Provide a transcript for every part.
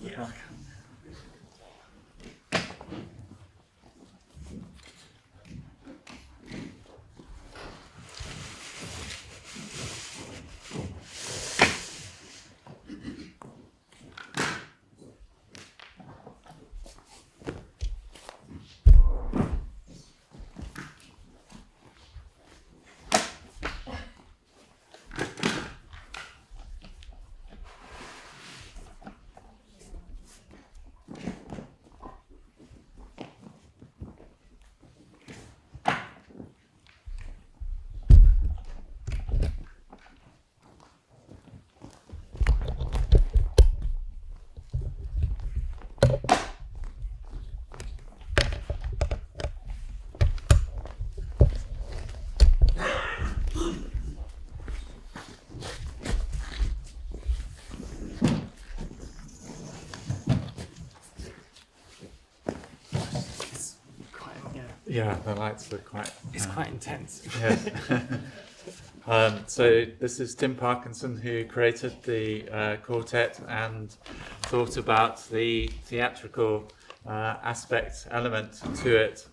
Yeah. Yeah, the lights are quite... It's quite intense. Yeah. So this is Tim Parkinson, who created the quartet and thought about the theatrical element to it.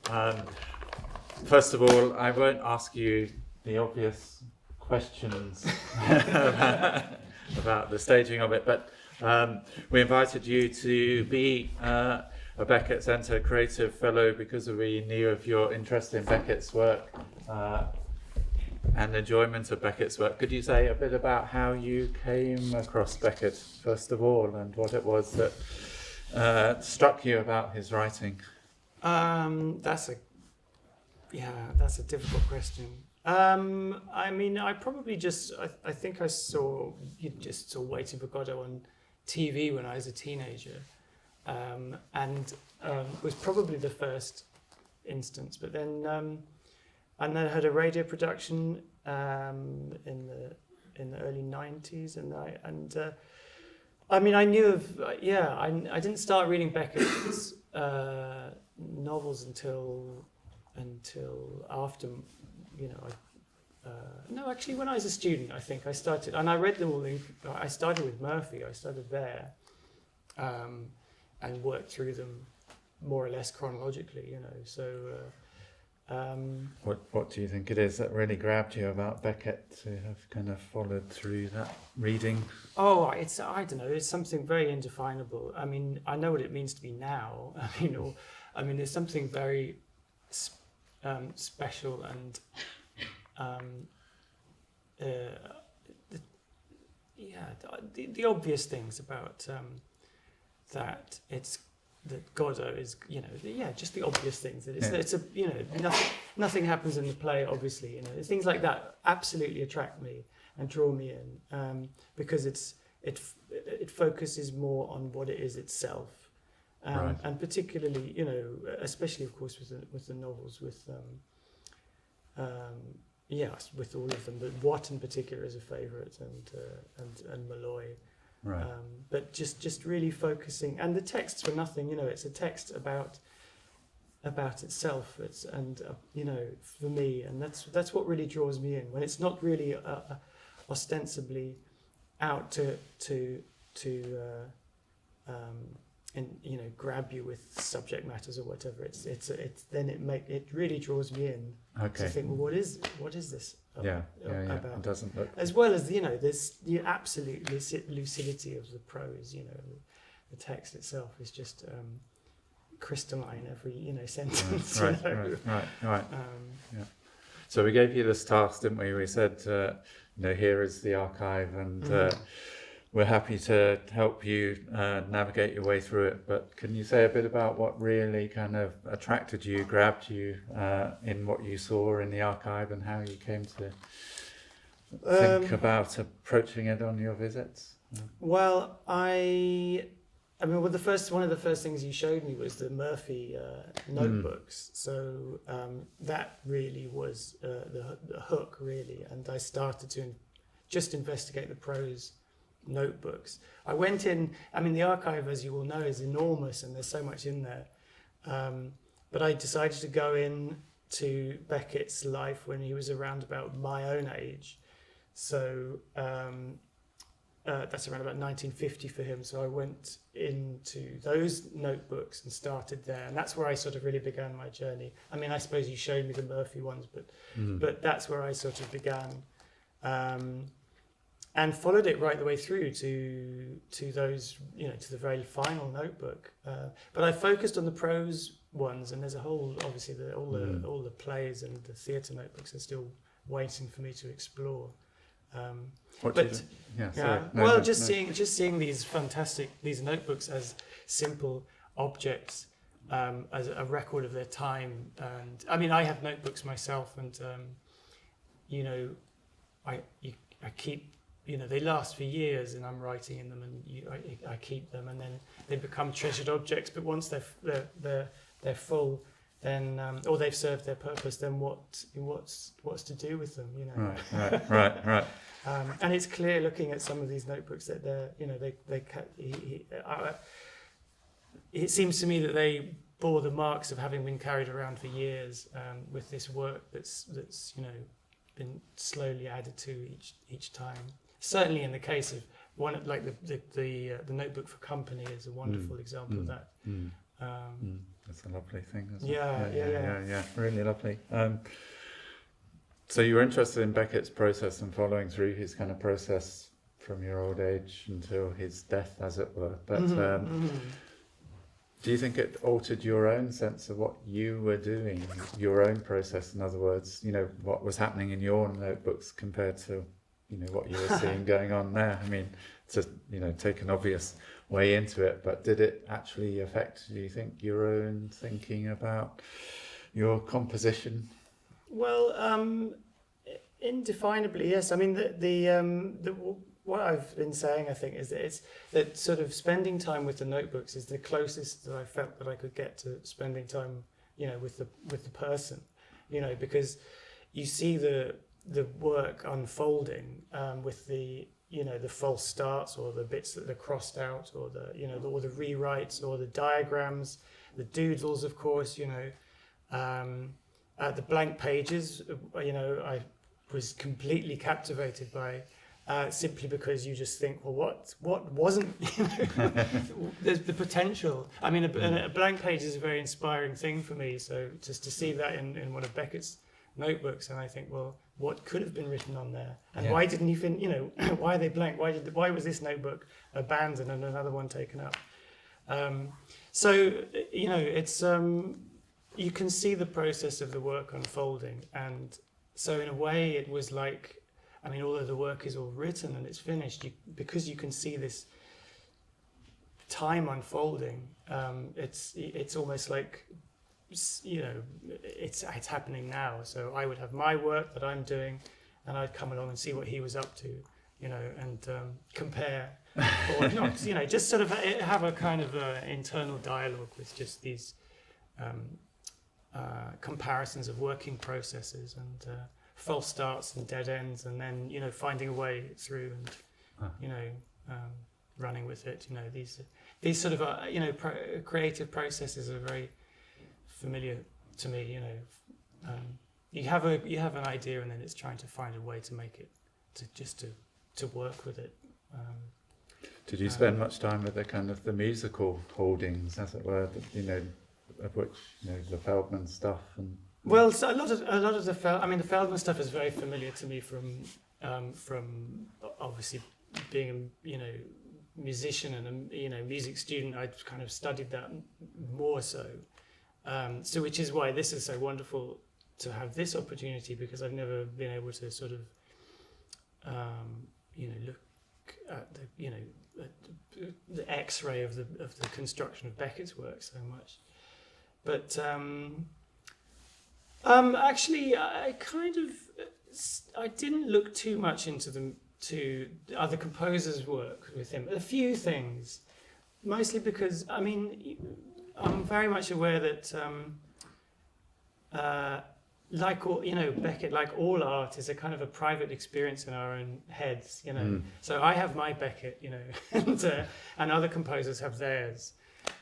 First of all, I won't ask you the obvious questions about the staging of it, but we invited you to be a Beckett Centre Creative Fellow because we knew of your interest in Beckett's work and enjoyment of Beckett's work. Could you say a bit about how you came across Beckett, first of all, and what it was that struck you about his writing? That's a difficult question. I mean, I probably I think I saw Waiting for Godot on TV when I was a teenager. And was probably the first instance, but then I had a radio production in the early 90s, I mean I knew of I didn't start reading Beckett's novels until after, you know, no, actually when I was a student I think I started, and I read them all. I started with Murphy. I started there. And worked through them more or less chronologically, you know. So, what do you think it is that really grabbed you about Beckett to have kind of followed through that reading? Oh, I don't know. It's something very indefinable. I mean, I know what it means to be now. I mean, there's something very special and the obvious things about. That Godot is, you know, just the obvious things. That it's a, you know, nothing happens in the play, obviously, you know. Things like that absolutely attract me and draw me in, because it focuses more on what it is itself, right. And particularly, you know, especially of course with the novels, with all of them, but Watt in particular is a favourite, and Malloy. Right. But just really focusing, and the texts for nothing, you know, it's a text about itself. You know, for me, and that's what really draws me in, when it's not really ostensibly out to and you know, grab you with subject matters or whatever. It really draws me in. Okay. To think, well, what is this? About? It doesn't look. As well as, you know, there's the absolute lucidity of the prose. You know, the text itself is just crystalline, every, you know, sentence. Right. Yeah. So we gave you this task, didn't we? We said, you know, here is the archive, and we're happy to help you navigate your way through it. But can you say a bit about what really kind of attracted you, grabbed you in what you saw in the archive, and how you came to think about approaching it on your visits? Well, one of the first things you showed me was the Murphy notebooks. So that really was the hook, really. And I started to just investigate the prose notebooks. I went in, I mean, the archive, as you all know, is enormous and there's so much in there. But I decided to go in to Beckett's life when he was around about my own age. So that's around about 1950 for him. So I went into those notebooks and started there, and that's where I sort of really began my journey. I mean, I suppose you showed me the Murphy ones, but that's where I sort of began, and followed it right the way through to those, to the very final notebook. But I focused on the prose ones, and there's a whole, obviously, all the plays and the theatre notebooks are still waiting for me to explore. Seeing these notebooks as simple objects, as a record of their time. And I mean, I have notebooks myself, and I keep, they last for years, and I'm writing in them, and I keep them, and then they become treasured objects. But once they're full, then or they've served their purpose, then what's to do with them? Right. And it's clear, looking at some of these notebooks, that it seems to me that they bore the marks of having been carried around for years, with this work that's been slowly added to each time. Certainly, in the case of one, like the notebook for company is a wonderful example of that. That's a lovely thing, isn't it? Yeah, really lovely. So you were interested in Beckett's process and following through his kind of process from your old age until his death, as it were. But do you think it altered your own sense of what you were doing, your own process? In other words, what was happening in your notebooks compared to, what you were seeing going on there? I mean, to take an obvious way into it, but did it actually affect, do you think, your own thinking about your composition? Well, indefinably, yes. I mean, what I've been saying, I think, is that it's that sort of spending time with the notebooks is the closest that I felt that I could get to spending time, with the person, because you see the work unfolding, with the false starts, or the bits that are crossed out, or or the rewrites, or the diagrams, the doodles, of course, the blank pages, I was completely captivated by, simply because you just think, well, what wasn't, the potential. I mean, a blank page is a very inspiring thing for me. So just to see that in one of Beckett's notebooks, and I think, well, what could have been written on there, and why didn't you think, why are they blank? Why was this notebook abandoned and another one taken up? So it's. You can see the process of the work unfolding, and so in a way it was like, I mean, although the work is all written and it's finished, because you can see this time unfolding, it's almost like, it's happening now. So I would have my work that I'm doing, and I'd come along and see what he was up to, and compare, or not, just sort of have a kind of internal dialogue with just these comparisons of working processes and false starts and dead ends, and then finding a way through and running with it. These sort of creative processes are very familiar to me. You have an idea, and then it's trying to find a way to make it to work with it. Did you spend much time with the kind of the musical holdings, as it were, of which the Feldman stuff? And well, so a lot of the Feldman stuff is very familiar to me from obviously being a musician and a music student. I'd kind of studied that more so, so which is why this is so wonderful to have this opportunity, because I've never been able to sort of look at the X-ray of the construction of Beckett's work so much. But actually, I didn't look too much into other composers' work with him. A few things, mostly because I'm very much aware that like all, Beckett, like all art, is a kind of a private experience in our own heads. So I have my Beckett, and other composers have theirs.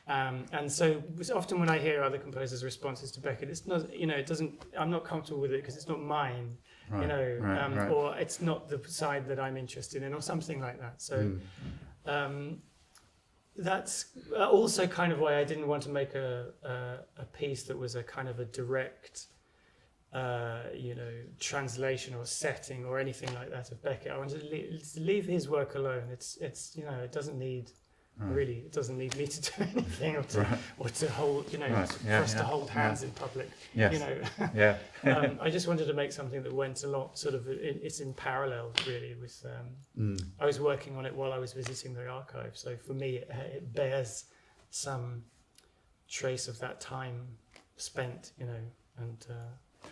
And so often when I hear other composers' responses to Beckett, it's not, it doesn't. I'm not comfortable with it because it's not mine. you know, or it's not the side that I'm interested in, or something like that. So that's also kind of why I didn't want to make a piece that was a kind of a direct, you know, translation or setting or anything like that of Beckett. I wanted to leave his work alone. It's you know, it doesn't need. Really, it doesn't need me to do anything or to hold, you know, for us to hold hands in public. Yes. You know, I just wanted to make something that went a lot sort of. It's in parallel, really. With I was working on it while I was visiting the archive, so for me, it bears some trace of that time spent, you know, and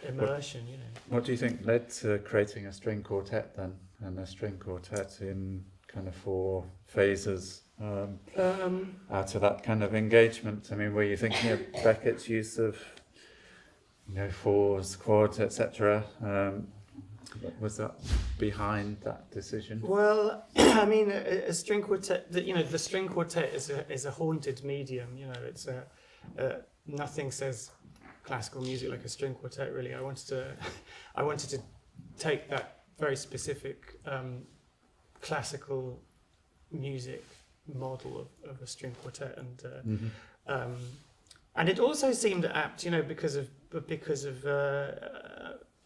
immersion. You know. What do you think led to creating a string quartet then, and a string quartet in kind of 4 phases? Out of that kind of engagement, I mean, were you thinking of Beckett's use of, you know, 4s, quads, etc.? Was that behind that decision? Well, I mean, a string quartet. You know, the string quartet is a haunted medium. You know, it's nothing says classical music like a string quartet. Really, I wanted to take that very specific classical music model of a string quartet, and it also seemed apt, you know, because of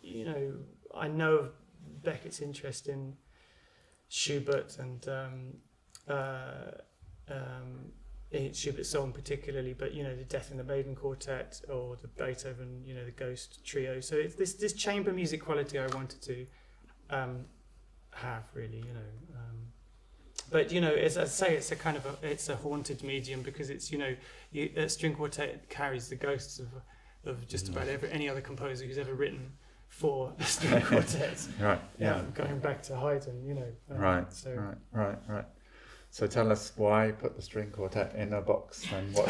you know, I know of Beckett's interest in Schubert and Schubert's song particularly, but you know, the Death and the Maiden Quartet or the Beethoven, you know, the Ghost Trio. So it's this chamber music quality I wanted to have, really, you know. But you know, as I say, it's a kind of it's a haunted medium because it's, you know, a string quartet carries the ghosts of just about any other composer who's ever written for a string quartet. Right. Yeah. Going back to Haydn, you know. Right. So tell us why put the string quartet in a box, and what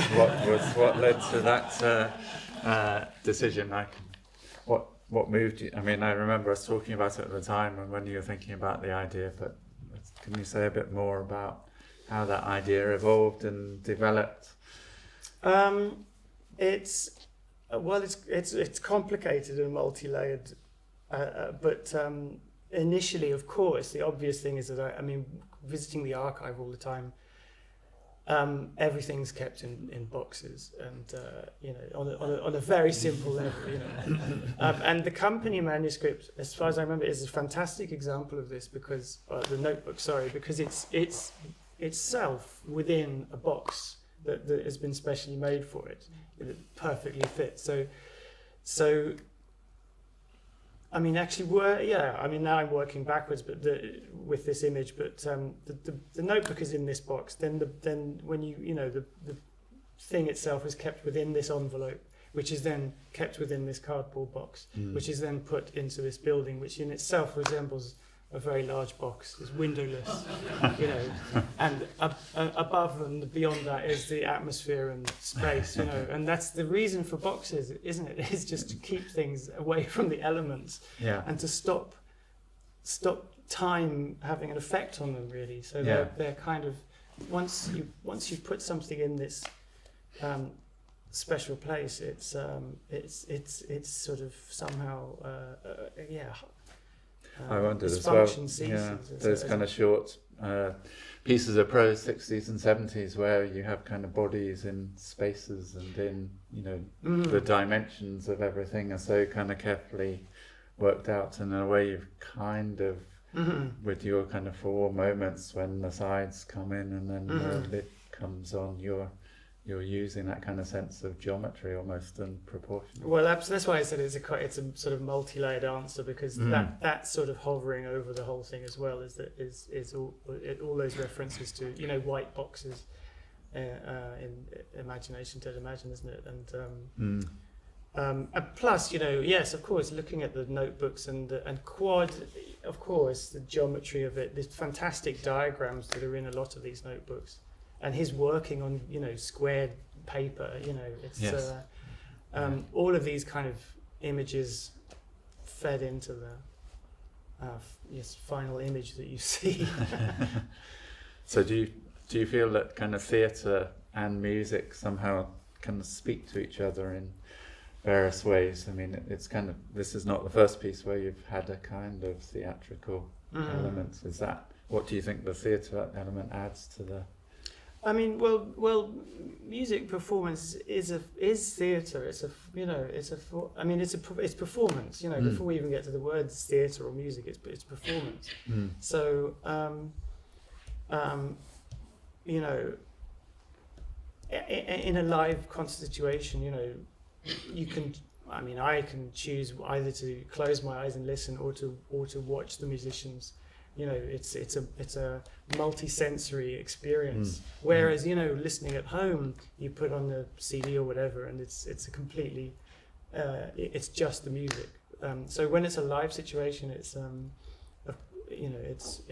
led to that decision? What moved you? I mean, I remember us talking about it at the time and when you were thinking about the idea, but can you say a bit more about how that idea evolved and developed? It's complicated and multi-layered, but initially, of course, the obvious thing is that I mean, visiting the archive all the time, everything's kept in boxes, and you know, on a very simple level, you know. And the company manuscript, as far as I remember, is a fantastic example of this because the notebook, because it's itself within a box that has been specially made for it. It perfectly fits. So. I mean, actually, I mean, now I'm working backwards, but with this image. But the notebook is in this box. Then when you know, the thing itself is kept within this envelope, which is then kept within this cardboard box, which is then put into this building, which in itself resembles a very large box. It's windowless, you know, and above and beyond that is the atmosphere and space, you know, and that's the reason for boxes, isn't it? It's just to keep things away from the elements, and to stop time having an effect on them, really. So they're kind of once you put something in this special place, it's sort of somehow I wondered as well. Those kind of short pieces of prose, 60s and 70s, where you have kind of bodies in spaces and in, you know, the dimensions of everything are so kind of carefully worked out, and in a way you've kind of, with your kind of 4 moments when the sides come in and then the lid comes on, you're using that kind of sense of geometry almost and proportion. Well, that's why I said it's a sort of multi-layered answer, because that sort of hovering over the whole thing as well is all those references to, you know, white boxes in Imagination Dead Imagine, isn't it? And plus, you know, yes, of course, looking at the notebooks and quad, of course, the geometry of it, there's fantastic diagrams that are in a lot of these notebooks. And his working on, you know, squared paper, you know, it's all of these kind of images fed into the final image that you see. So do you feel that kind of theatre and music somehow kind of speak to each other in various ways. I mean, it's kind of, this is not the first piece where you've had a kind of theatrical element. Is that, what do you think the theatre element adds to the? I mean, well, music performance is theatre. It's it's performance. You know, before we even get to the words theatre or music, it's performance. So, you know, in a live constitution, you know, you can. I mean, I can choose either to close my eyes and listen, or to watch the musicians. You know, it's a multi-sensory experience. Whereas, you know, listening at home, you put on the CD or whatever, and it's a completely, it's just the music. So when it's a live situation, it's you know, it's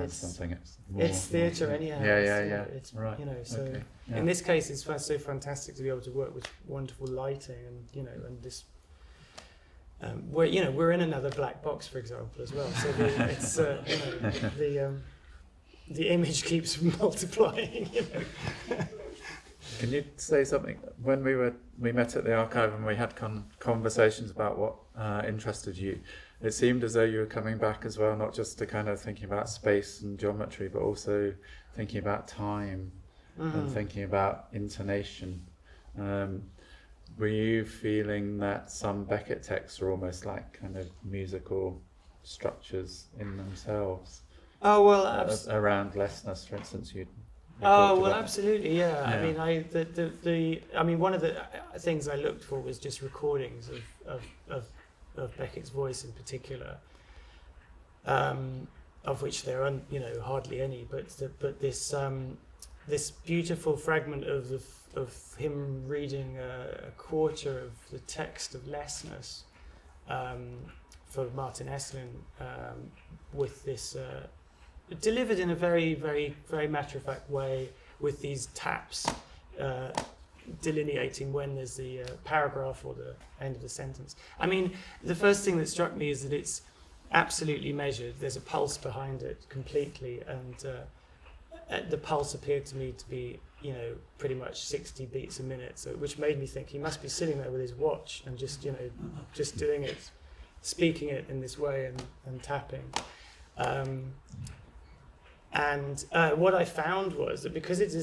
something. It's theatre anyhow. Yeah. It's right. You know, so Okay. Yeah. in this case, it's so fantastic to be able to work with wonderful lighting, and you know, and this. We're in another black box, for example, as well. So it's you know, the image keeps multiplying. You know. Can you say something? When we met at the archive and we had conversations about what interested you, it seemed as though you were coming back as well, not just to kind of thinking about space and geometry, but also thinking about time and thinking about intonation. Were you feeling that some Beckett texts are almost like kind of musical structures in themselves? Oh well, around lessness, for instance, you. Oh well, absolutely, yeah. I mean, I mean, one of the things I looked for was just recordings of Beckett's voice in particular, of which there are, you know, hardly any. But this beautiful fragment of him reading a quarter of the text of Lessness for Martin Esslin, with this delivered in a very, very, very matter-of-fact way, with these taps delineating when there's the paragraph or the end of the sentence. I mean, the first thing that struck me is that it's absolutely measured. There's a pulse behind it completely, and the pulse appeared to me to be, you know, pretty much 60 beats a minute, so which made me think he must be sitting there with his watch and just, you know, just doing it, speaking it in this way and tapping. And what I found was that because it's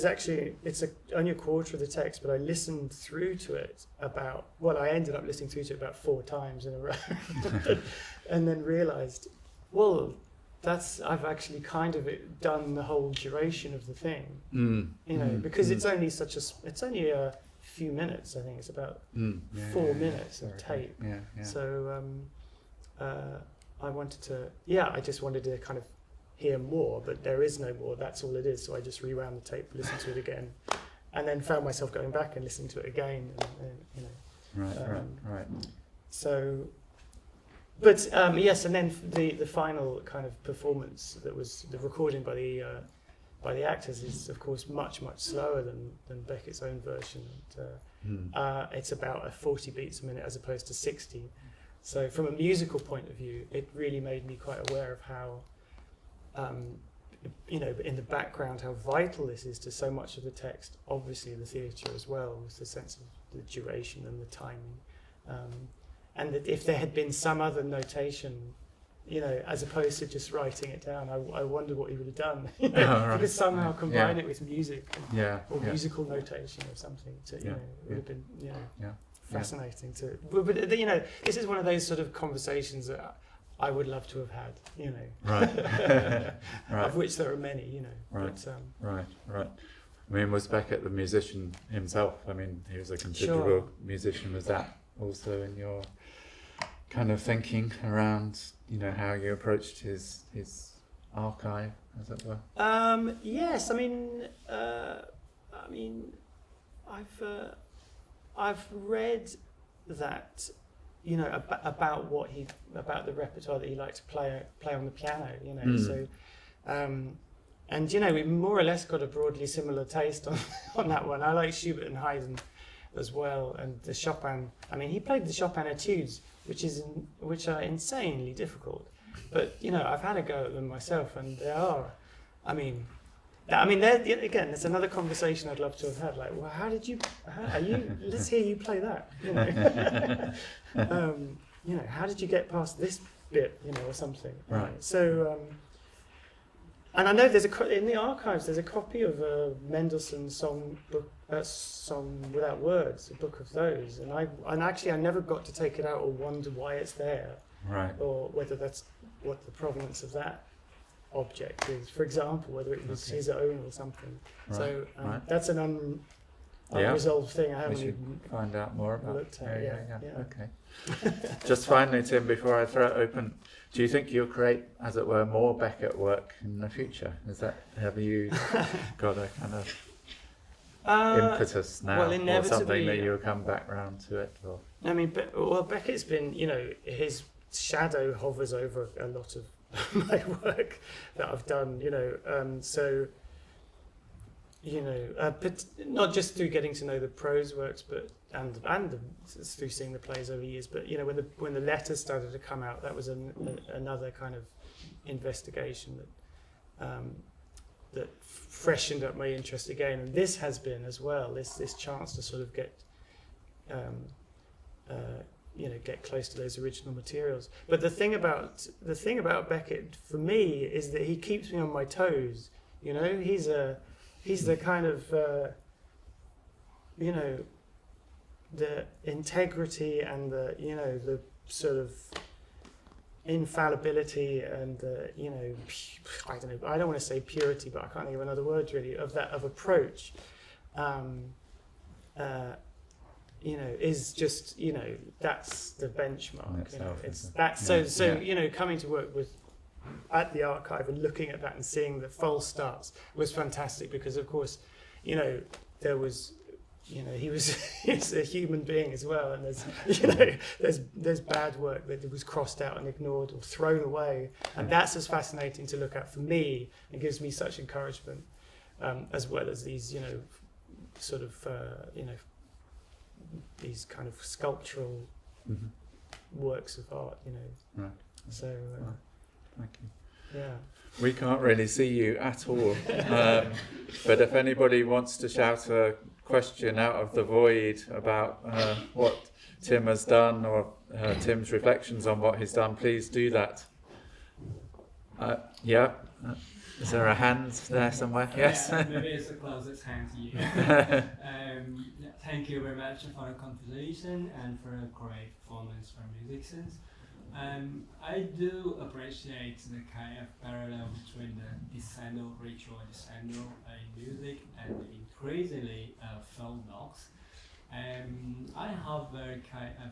only a quarter of the text, but I listened through to it I ended up listening through to it about 4 times in a row, and then realised, well, I've actually kind of done the whole duration of the thing, you know, because it's only a few minutes. I think it's about 4 minutes of tape. Yeah. So I just wanted to kind of hear more, but there is no more. That's all it is. So I just rewound the tape, listened to it again, and then found myself going back and listening to it again. And you know, Right. So. But yes, and then the final kind of performance that was the recording by the actors is of course much slower than Beckett's own version. It's about 40 beats a minute as opposed to 60. So from a musical point of view, it really made me quite aware of how, you know, in the background, how vital this is to so much of the text. Obviously, the theatre as well, with the sense of the duration and the timing. And that if there had been some other notation, you know, as opposed to just writing it down, I wondered what he would have done. He could somehow combine it with music, or musical notation or something. To, you know, it would have been, you know, fascinating to. But you know, this is one of those sort of conversations that I would love to have had. You know, right. Of which there are many. You know, right. But, Right. I mean, was Beckett the musician himself? I mean, he was a considerable musician. Was that also in your kind of thinking around, you know, how you approached his archive, as it were? Yes, I mean, I've read that, you know, about the repertoire that he liked to play on the piano, you know. So, and you know, we more or less got a broadly similar taste on that one. I like Schubert and Haydn as well, and the Chopin. I mean, he played the Chopin etudes, which are insanely difficult. But you know, I've had a go at them myself, and they are. I mean, I mean, again, there's another conversation I'd love to have had. Like, well, let's hear you play that. You know, you know, how did you get past this bit? You know, or something. Right. So, and I know in the archives there's a copy of a Mendelssohn song book, Song Without Words, a book of those, and actually I never got to take it out or wonder why it's there, Right. or whether that's what the provenance of that object is, for example, whether it was his own or something. Right. So Right. that's an unresolved thing I We haven't should even find out more about. looked at. Yeah. Yeah. Okay. Just finally, Tim, before I throw it open, do you think you'll create, as it were, more Beckett work in the future? Have you got a kind of impetus now, well, or something inevitably, that you'll come back round to it? Or? I mean, Beckett's been, you know, his shadow hovers over a lot of my work that I've done, you know, so, you know, but not just through getting to know the prose works, but through seeing the plays over years. But you know, when the letters started to come out, that was another kind of investigation that freshened up my interest again. And this has been as well this chance to sort of get you know, get close to those original materials. But the thing about Beckett for me is that he keeps me on my toes. You know, he's the kind of you know, the integrity and the, you know, the sort of infallibility and the, you know, I don't want to say purity, but I can't think of another word really, of approach. You know, is just, you know, that's the benchmark. You know, it's that. So you know, coming to work at the archive and looking at that and seeing the false starts was fantastic, because of course, you know, there was, you know, he's a human being as well, and there's, you know, there's bad work that was crossed out and ignored or thrown away, and that's as fascinating to look at for me. It gives me such encouragement, as well as these, you know, sort of you know, these kind of sculptural works of art, you know. Right. So Thank you. yeah. We can't really see you at all, but if anybody wants to shout a question out of the void about what Tim has done, or Tim's reflections on what he's done, please do that. Yeah. Is there a hand there somewhere? Yes. Yeah, maybe it's the closest hand to you. Thank you very much for the conversation and for a great performance from musicians. I do appreciate the kind of parallel between the descendal, ritual descendal in music and increasingly folk knocks. I have very kind of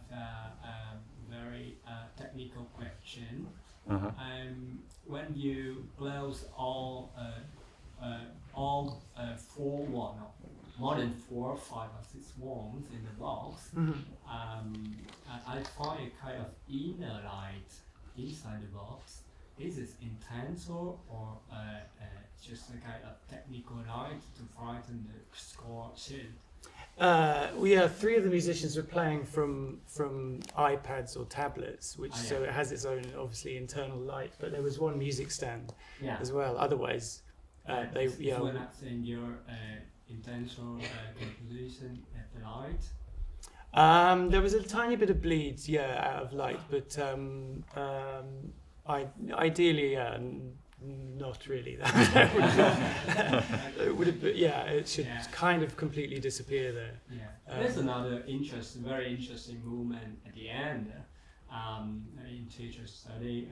very technical question. When you close all 4 more than 4, 5, or 6 wands in the box, I find a kind of inner light inside the box. Is it intense or just a kind of technical light to frighten the score sheet? Yeah, 3 of the musicians were playing from iPads or tablets, which so it has its own obviously internal light. But there was one music stand as well. Otherwise, they were not in your intentional composition at the light. There was a tiny bit of bleed, out of light, but ideally, not really. It would have been, it should kind of completely disappear there. There's another very interesting movement at the end. In teacher study,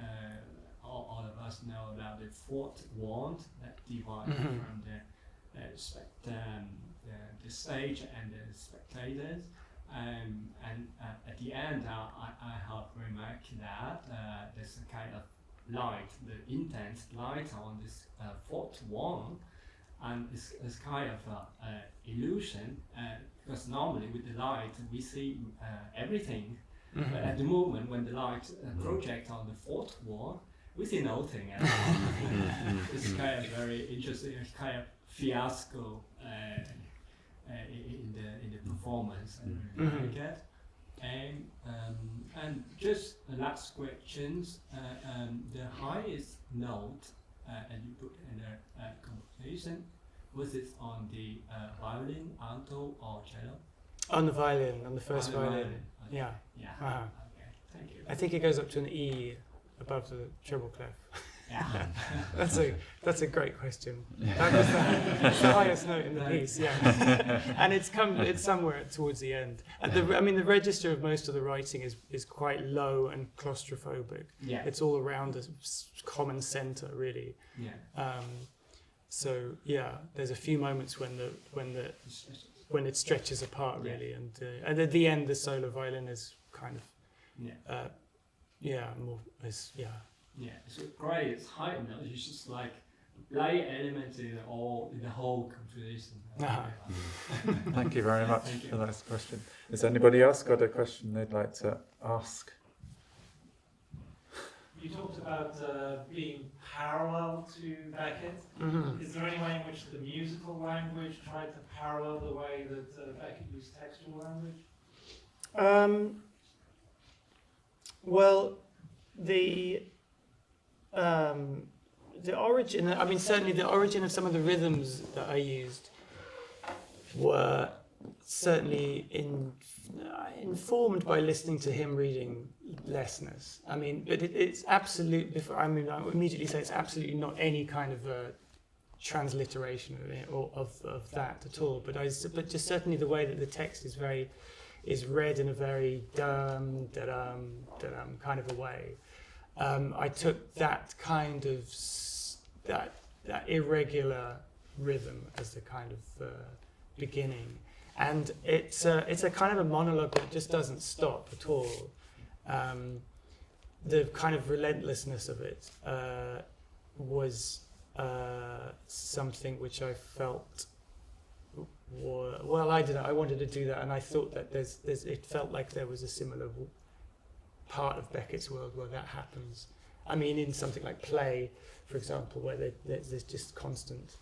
all of us know about the 4th wand that divides from the stage and the spectators. And at the end, I have remarked that there's a kind of light, the intense light on this 4th wand, and it's kind of an illusion, because normally with the light we see everything, but at the moment when the light projects on the 4th wand, we see nothing at all. It's kind of very interesting, kind of fiasco in the performance. I really like it. And just the last questions. The highest note and you put in a composition. Was it on the violin, alto, or cello? On the violin, on the first On the violin. Okay. Yeah. Yeah. Uh-huh. Okay. Thank you. I think it goes up to an E above the treble clef. Yeah. That's a great question. That was the highest note in the piece, yeah. And it's somewhere towards the end. And the register of most of the writing is quite low and claustrophobic. Yeah. It's all around a common center, really. Yeah. So yeah, there's a few moments when it stretches apart, really, and at the end the solo violin is kind of more is Yeah, it's great. It's high note. You just like play elements in the whole composition. Thank you very much Thank you. for that question. Has anybody else got a question they'd like to ask? You talked about being parallel to Beckett. Mm-hmm. Is there any way in which the musical language tried to parallel the way that Beckett used textual language? Well, the origin, certainly the origin of some of the rhythms that I used were certainly informed by listening to him reading Lessness. But it's absolute. I immediately say it's absolutely not any kind of transliteration of it or of that at all. But just certainly the way that the text is read in a very dum kind of a way. I took that kind of that irregular rhythm as the kind of beginning, and it's a kind of a monologue that just doesn't stop at all. The kind of relentlessness of it was something which I felt. Well, I don't know. I wanted to do that, and I thought that it felt like there was a similar part of Beckett's world where that happens. In something like Play, for example, where there's just constant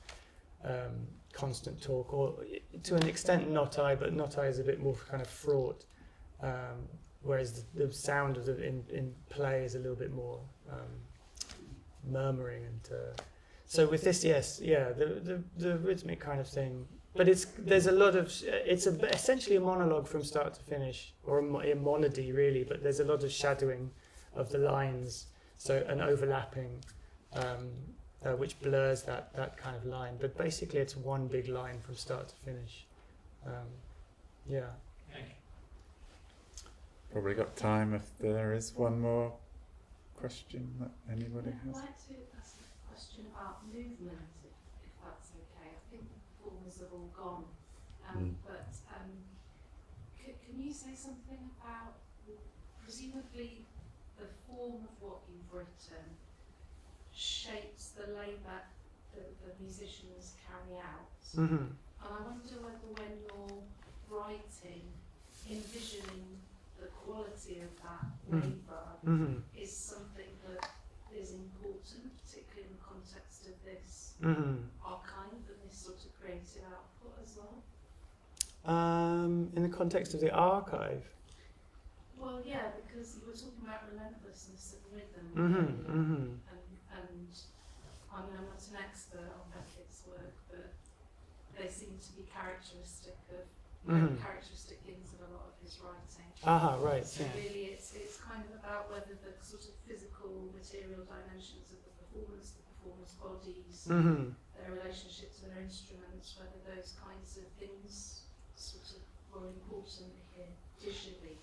talk, or to an extent Not I, but Not I is a bit more kind of fraught, whereas the sound of in Play is a little bit more murmuring, and so with this, the rhythmic kind of thing. But it's essentially a monologue from start to finish, or a monody really. But there's a lot of shadowing of the lines, and overlapping, which blurs that kind of line. But basically, it's one big line from start to finish. Thank you. Probably got time if there is one more question that anybody has. I'd like to ask a question about movement, if that's okay. I think the performers have all gone, but can you say something about, presumably the form of what you've written shapes the labour that the musicians carry out? Mm-hmm. And I wonder whether when you're writing, envisioning the quality of that labour is something that is important, particularly in the context of this archive and this sort of creative output as well? In the context of the archive. Well, yeah, because you were talking about relentlessness of rhythm, Mm-hmm. and I'm not an expert on Beckett's work, but they seem to be characteristic things of a lot of his writing. Right. So Yeah. really, it's kind of about whether the sort of physical, material dimensions of the performance bodies, their relationship to their instruments, whether those kinds of things sort of were important here visually.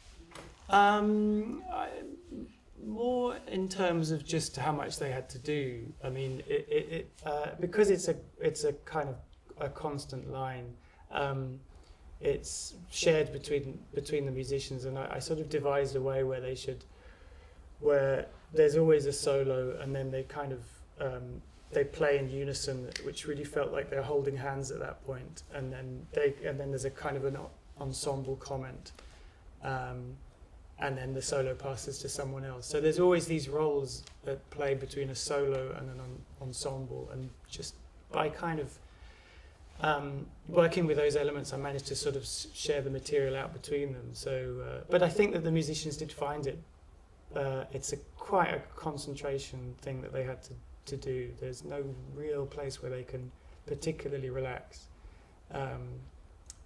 More in terms of just how much they had to do. Because it's a kind of a constant line. It's shared between the musicians, and I sort of devised a way where there's always a solo, and then they kind of they play in unison, which really felt like they're holding hands at that point, and then there's a kind of an ensemble comment, and then the solo passes to someone else. So there's always these roles that play between a solo and an ensemble, and just by kind of working with those elements, I managed to sort of share the material out between them. So, but I think that the musicians did find it. It's quite a concentration thing that they had to to do. There's no real place where they can particularly relax.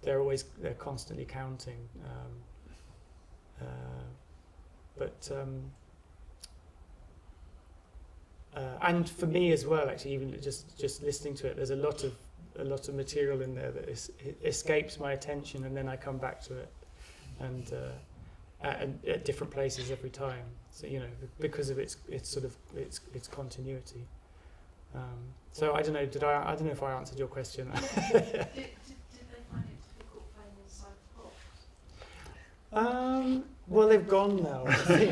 They're constantly counting. And for me as well, actually, even just listening to it, there's a lot of material in there that escapes my attention, and then I come back to it, and at different places every time. So because of its continuity. So I don't know. I don't know if I answered your question. Did they find it difficult playing inside the box? Well, they've gone now. I think.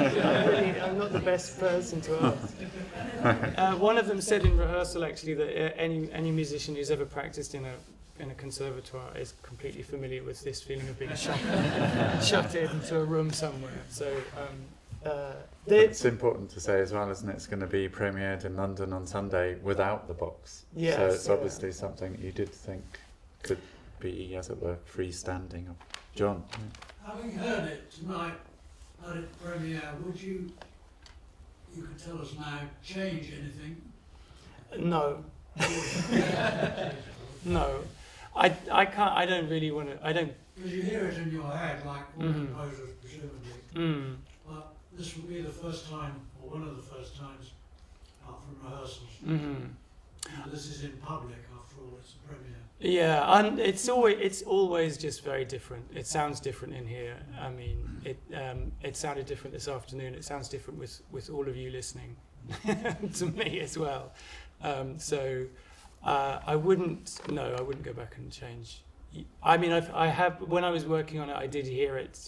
I'm not the best person to ask. One of them said in rehearsal, actually, that any musician who's ever practiced in a conservatoire is completely familiar with this feeling of being shut into a room somewhere. So it's important to say as well, isn't it? It's going to be premiered in London on Sunday without the box. Yes, so it's obviously something you did think could be, as it were, freestanding. John? Having heard it tonight at its premiere, would you could tell us now, change anything? No. No. I can't, I don't really want to, I don't... Because you hear it in your head, like all composers presumably. But this will be the first time, or one of the first times, apart from rehearsals. This is in public, after all, it's a premiere. Yeah, and it's always just very different. It sounds different in here. I mean, it sounded different this afternoon. It sounds different with all of you listening to me as well. I wouldn't go back and change. I mean, I have when I was working on it, I did hear it.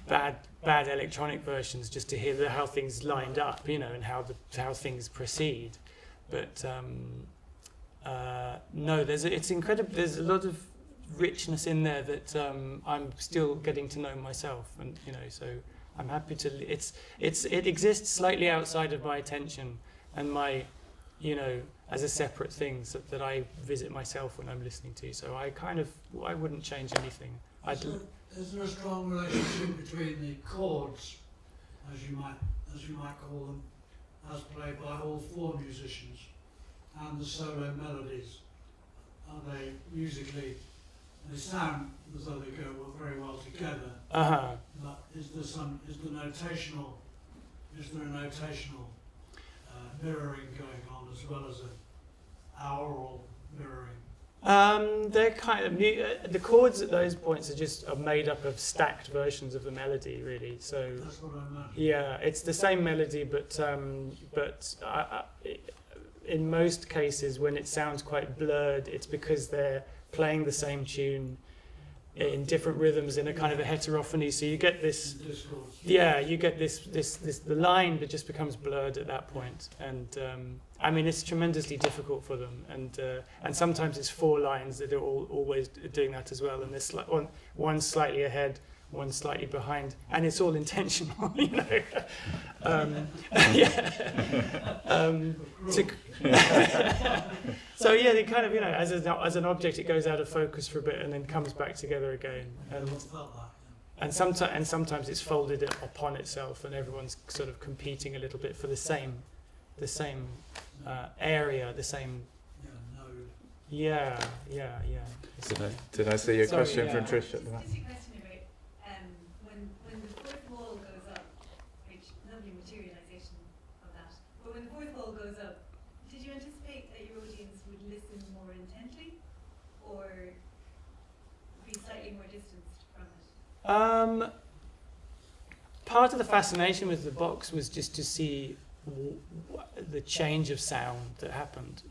Bad electronic versions, just to hear how things lined up, and how things proceed. But no, it's incredible. There's a lot of richness in there that I'm still getting to know myself, and so I'm happy to. It exists slightly outside of my attention and my, as a separate thing that I visit myself when I'm listening to. So I wouldn't change anything. Is there a strong relationship between the chords, as you might call them, as played by all four musicians, and the solo melodies? Are they musically? They sound as though they go very well together. But is there a notational mirroring going on as well as our aural mirroring? They're kind of the chords at those points are made up of stacked versions of the melody, really. So that's what I meant. Yeah, it's the same melody, but in most cases, when it sounds quite blurred, it's because they're playing the same tune in different rhythms in a kind of a heterophony. So you get this, you get this the line that just becomes blurred at that point. And I mean, it's tremendously difficult for them. And sometimes it's four lines that are always doing that as well. And there's one slightly ahead, one slightly behind, and it's all intentional, So yeah, they kind of, as an object, it goes out of focus for a bit and then comes back together again. And sometimes it's folded upon itself, and everyone's sort of competing a little bit for the same area, the same. Yeah. Did I see your question from Trish at the back? When the fourth wall goes up, which lovely materialization of that, but when the fourth wall goes up, did you anticipate that your audience would listen more intently, or be slightly more distanced from it? Part of the fascination with the box was just to see the change of sound that happened,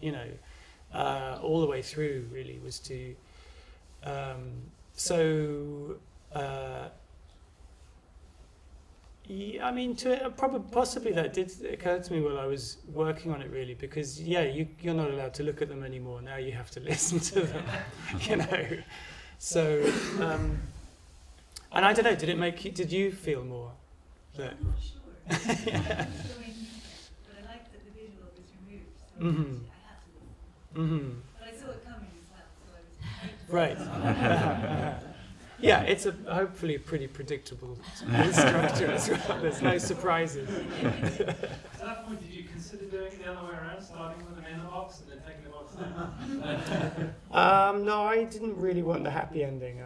all the way through. Really was to. I mean, possibly that did occur to me while I was working on it, really, because you're not allowed to look at them anymore. Now you have to listen to them, So, and I don't know. Did you feel more? I'm not sure. But I liked that the visual was removed, so I had to listen. But I saw it coming as well, so I was right. it's hopefully a pretty predictable structure as well. There's no surprises. At that point, did you consider doing it the other way around, starting with an inner box and then taking the box down? No, I didn't really want the happy ending.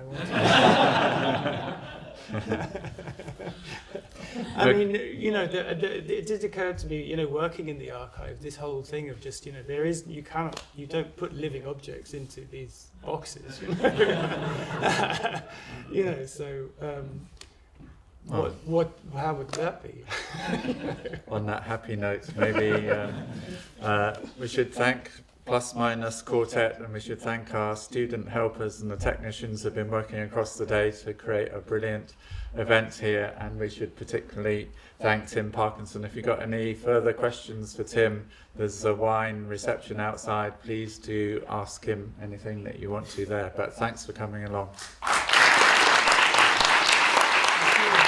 I mean, you know, it did occur to me, you know, working in the archive, this whole thing of just, you know, you don't put living objects into these boxes, you know. You know, so how would that be? On that happy note, maybe we should thank Plus Minus Quartet, and we should thank our student helpers and the technicians who have been working across the day to create a brilliant event here, and we should particularly thank Tim Parkinson. If you've got any further questions for Tim, there's a wine reception outside. Please do ask him anything that you want to there, but thanks for coming along. Thank you.